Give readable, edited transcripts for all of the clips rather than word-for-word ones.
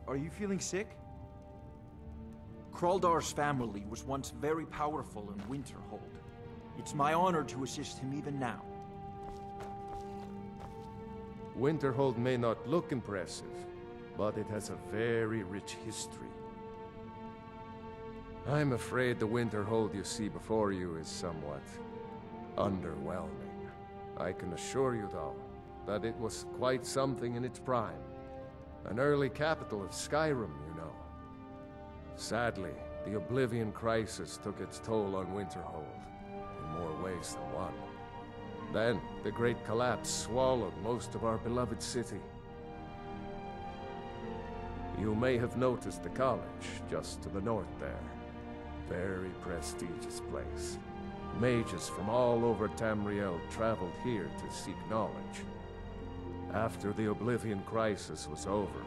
Are you feeling sick? Kraldar's family was once very powerful in Winterhold. It's my honor to assist him even now. Winterhold may not look impressive, but it has a very rich history. I'm afraid the Winterhold you see before you is somewhat underwhelming. I can assure you, though, that it was quite something in its prime. An early capital of Skyrim, you know. Sadly, the Oblivion Crisis took its toll on Winterhold, in more ways than one. Then, the Great Collapse swallowed most of our beloved city. You may have noticed the college just to the north there. Very prestigious place. Mages from all over Tamriel traveled here to seek knowledge. After the Oblivion Crisis was over,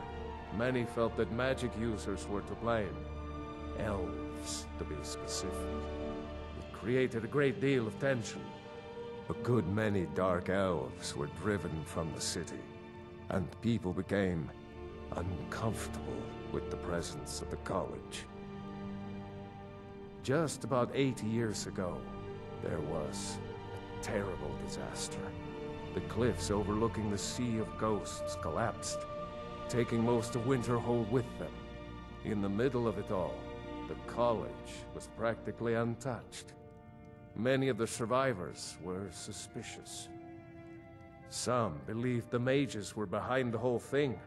many felt that magic users were to blame. Elves, to be specific. It created a great deal of tension. A good many dark elves were driven from the city, and people became uncomfortable with the presence of the college. Just about 80 years ago, there was a terrible disaster. The cliffs overlooking the Sea of Ghosts collapsed, taking most of Winterhold with them. In the middle of it all, the college was practically untouched. Many of the survivors were suspicious. Some believed the mages were behind the whole thing,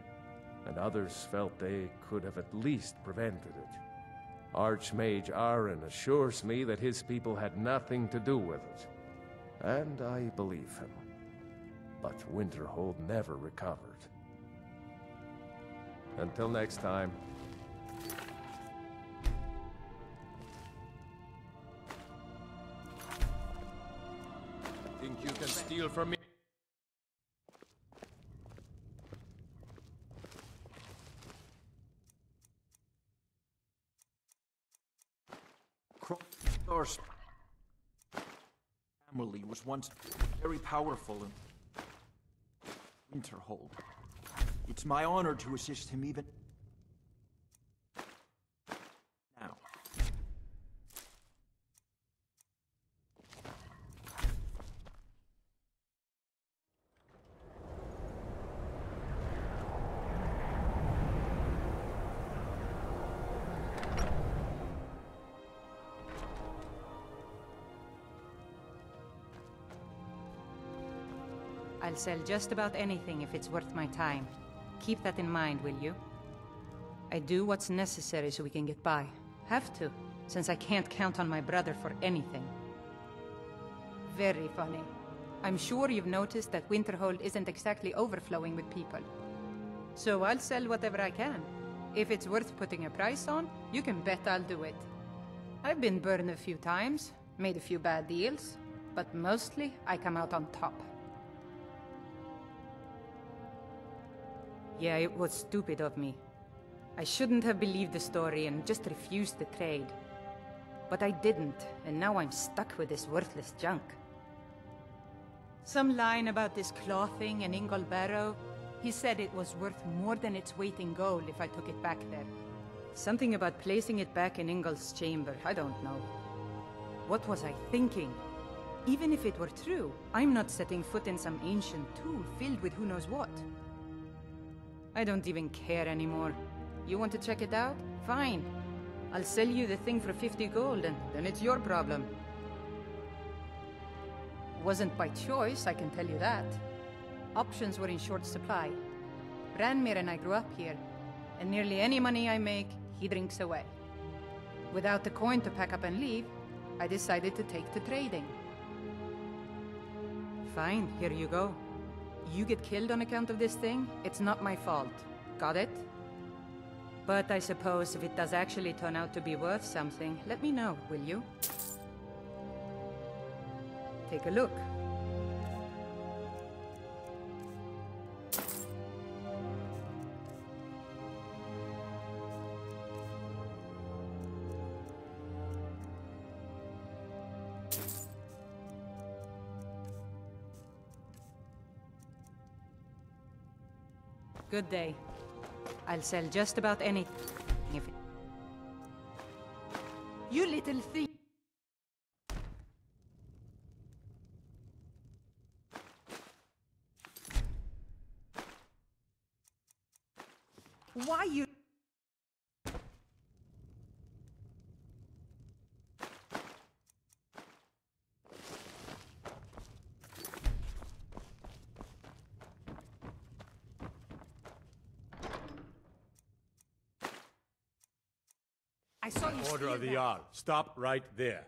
and others felt they could have at least prevented it. Archmage Aaron assures me that his people had nothing to do with it, and I believe him. But Winterhold never recovered. Until next time. Think you can steal from me? Kraldar's family was once very powerful in Winterhold. It's my honor to assist him even now. I'll sell just about anything if it's worth my time. Keep that in mind, will you? I do what's necessary so we can get by. Have to, since I can't count on my brother for anything. Very funny. I'm sure you've noticed that Winterhold isn't exactly overflowing with people. So I'll sell whatever I can. If it's worth putting a price on, you can bet I'll do it. I've been burned a few times, made a few bad deals, but mostly I come out on top. Yeah, it was stupid of me. I shouldn't have believed the story and just refused the trade. But I didn't, and now I'm stuck with this worthless junk. Some line about this clothing in Ingol Barrow. He said it was worth more than its weight in gold if I took it back there. Something about placing it back in Ingol's chamber, I don't know. What was I thinking? Even if it were true, I'm not setting foot in some ancient tool filled with who knows what. I don't even care anymore. You want to check it out? Fine. I'll sell you the thing for 50 gold, and then it's your problem. Wasn't by choice, I can tell you that. Options were in short supply. Branmir and I grew up here, and nearly any money I make, he drinks away. Without the coin to pack up and leave, I decided to take to trading. Fine, here you go. You get killed on account of this thing, it's not my fault. Got it? But I suppose if it does actually turn out to be worth something, let me know, will you? Take a look. Good day. I'll sell just about anything if it... You little thief! Why you... I saw you Order of the steal that. Jarl. Stop right there.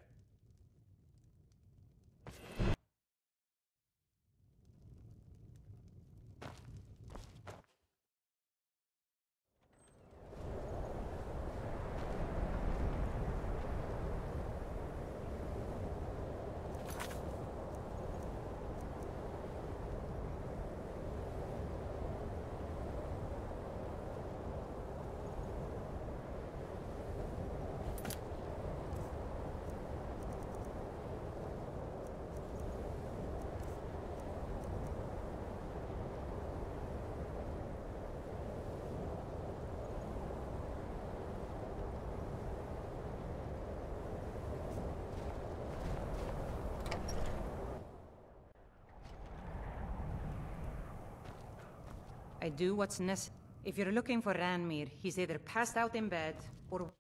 I do what's necessary. If you're looking for Ranmir, he's either passed out in bed, or...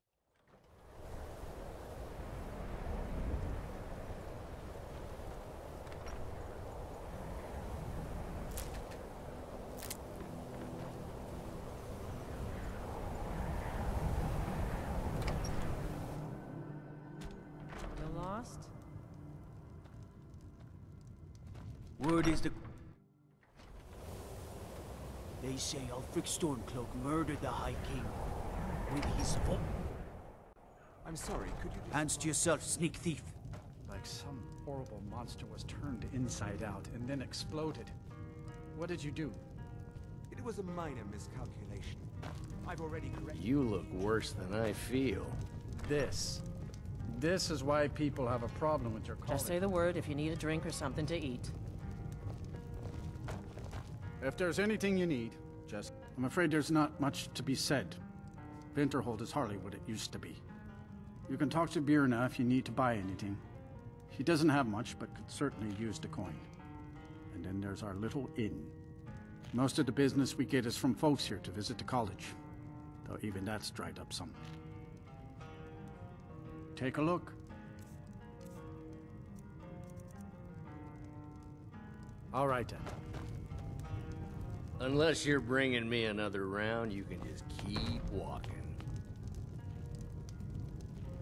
You lost? Word is the... They say Ulfric Stormcloak murdered the High King with his foot. I'm sorry, could you... Hands to yourself, sneak thief. Like some horrible monster was turned inside out and then exploded. What did you do? It was a minor miscalculation. I've already corrected... You look worse than I feel. This. This is why people have a problem with your calling. Just say the word if you need a drink or something to eat. If there's anything you need, just... I'm afraid there's not much to be said. Winterhold is hardly what it used to be. You can talk to Birna if you need to buy anything. He doesn't have much, but could certainly use the coin. And then there's our little inn. Most of the business we get is from folks here to visit the college. Though even that's dried up some. Take a look. All right then. Unless you're bringing me another round, you can just keep walking.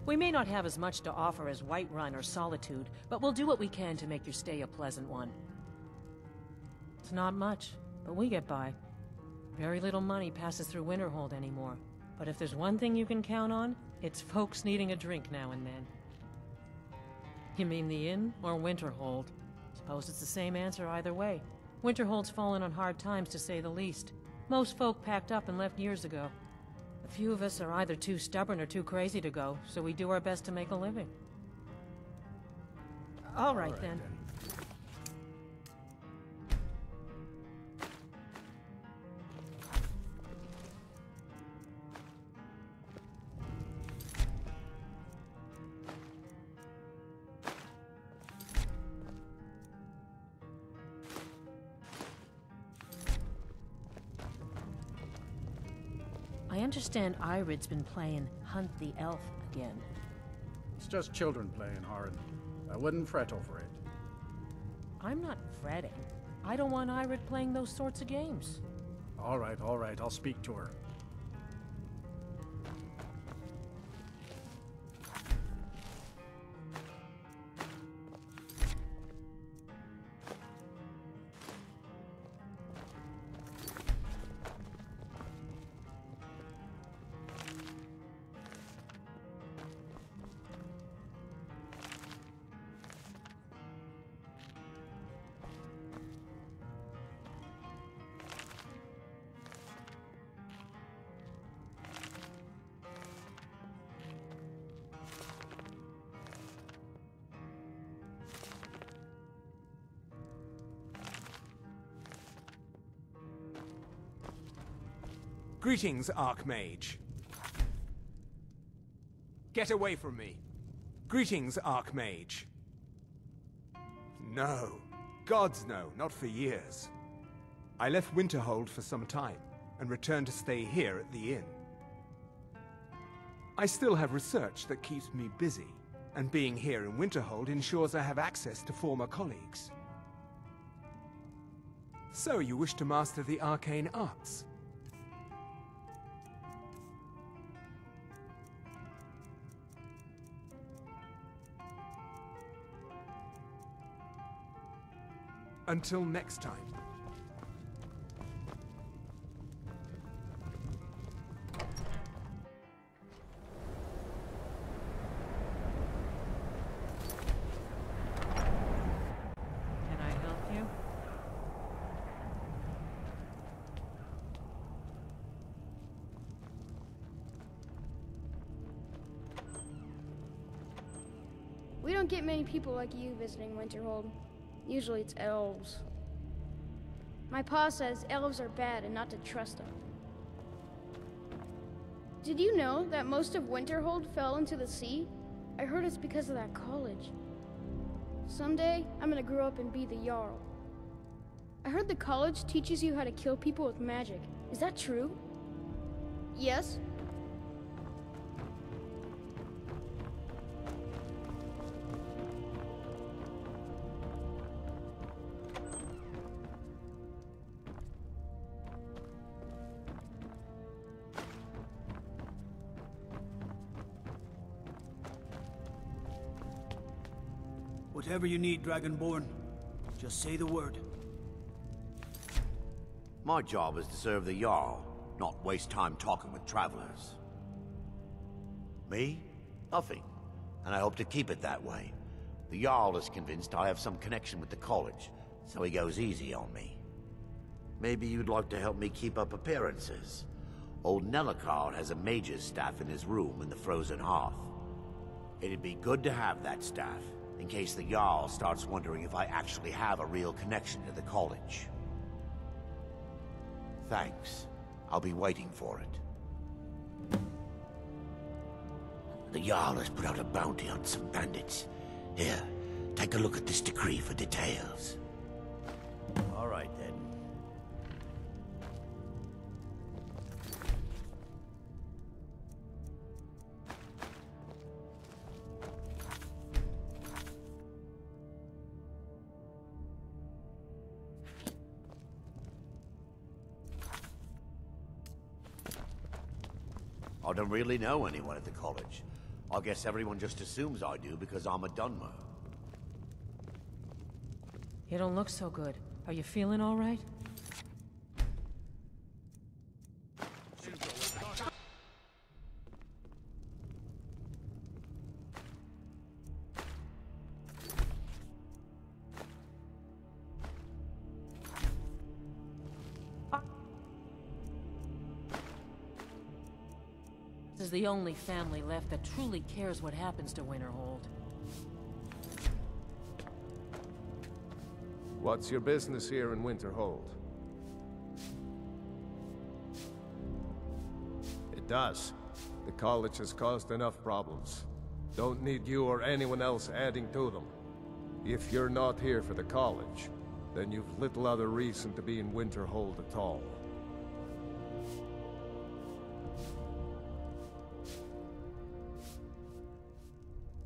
We may not have as much to offer as Whiterun or Solitude, but we'll do what we can to make your stay a pleasant one. It's not much, but we get by. Very little money passes through Winterhold anymore. But if there's one thing you can count on, it's folks needing a drink now and then. You mean the inn or Winterhold? Suppose it's the same answer either way. Winterhold's fallen on hard times, to say the least. Most folk packed up and left years ago. A few of us are either too stubborn or too crazy to go, so we do our best to make a living. All right then. I understand Irid's been playing Hunt the Elf again. It's just children playing hard. I wouldn't fret over it. I'm not fretting. I don't want Irid playing those sorts of games. All right, I'll speak to her. Greetings, Archmage. Get away from me. Greetings, Archmage. No. Gods no, not for years. I left Winterhold for some time, and returned to stay here at the inn. I still have research that keeps me busy, and being here in Winterhold ensures I have access to former colleagues. So you wish to master the arcane arts? Until next time. Can I help you? We don't get many people like you visiting Winterhold. Usually it's elves. My pa says elves are bad and not to trust them. Did you know that most of Winterhold fell into the sea? I heard it's because of that college. Someday, I'm gonna grow up and be the Jarl. I heard the college teaches you how to kill people with magic. Is that true? Yes? Whatever you need, Dragonborn. Just say the word. My job is to serve the Jarl, not waste time talking with travelers. Me? Nothing. And I hope to keep it that way. The Jarl is convinced I have some connection with the college, so he goes easy on me. Maybe you'd like to help me keep up appearances. Old Nellicard has a mage's staff in his room in the frozen hearth. It'd be good to have that staff, in case the Jarl starts wondering if I actually have a real connection to the college. Thanks. I'll be waiting for it. The Jarl has put out a bounty on some bandits. Here, take a look at this decree for details. All right, then. I don't really know anyone at the college. I guess everyone just assumes I do because I'm a Dunmer. You don't look so good. Are you feeling all right? This is the only family left that truly cares what happens to Winterhold. What's your business here in Winterhold? It does. The college has caused enough problems. Don't need you or anyone else adding to them. If you're not here for the college, then you've little other reason to be in Winterhold at all.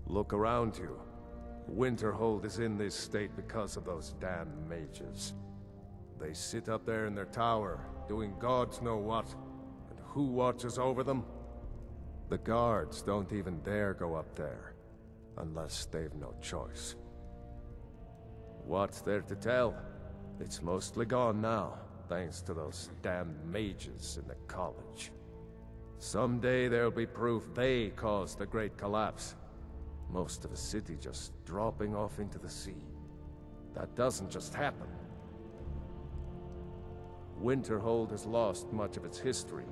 Look around you. Winterhold is in this state because of those damn mages. They sit up there in their tower, doing gods know what. And who watches over them? The guards don't even dare go up there, unless they've no choice. What's there to tell? It's mostly gone now, thanks to those damn mages in the college. Someday there'll be proof they caused the Great Collapse. Most of the city just dropping off into the sea. That doesn't just happen. Winterhold has lost much of its history,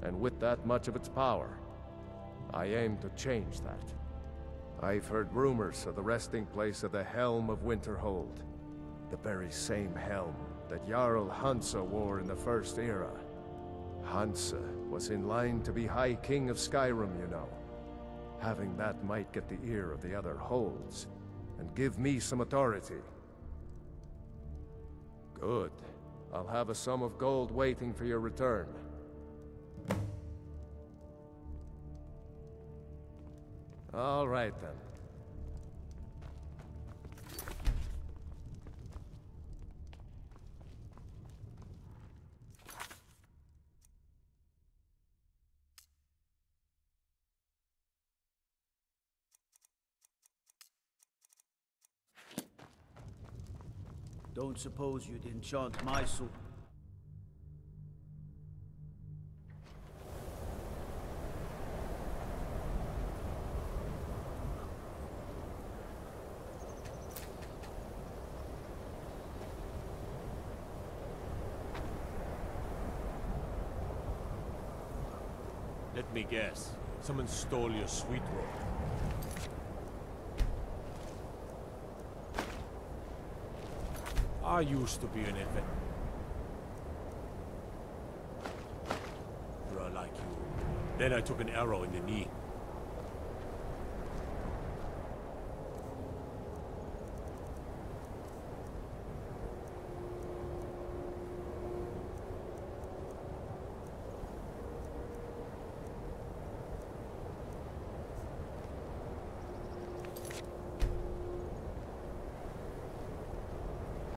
and with that much of its power. I aim to change that. I've heard rumors of the resting place of the Helm of Winterhold. The very same helm that Jarl Hansa wore in the First Era. Hansa was in line to be High King of Skyrim, you know. Having that might get the ear of the other holds, and give me some authority. Good. I'll have a sum of gold waiting for your return. All right, then. Don't suppose you'd enchant my soul. Let me guess. Someone stole your sweet roll. I used to be an infant. Like you. Then I took an arrow in the knee.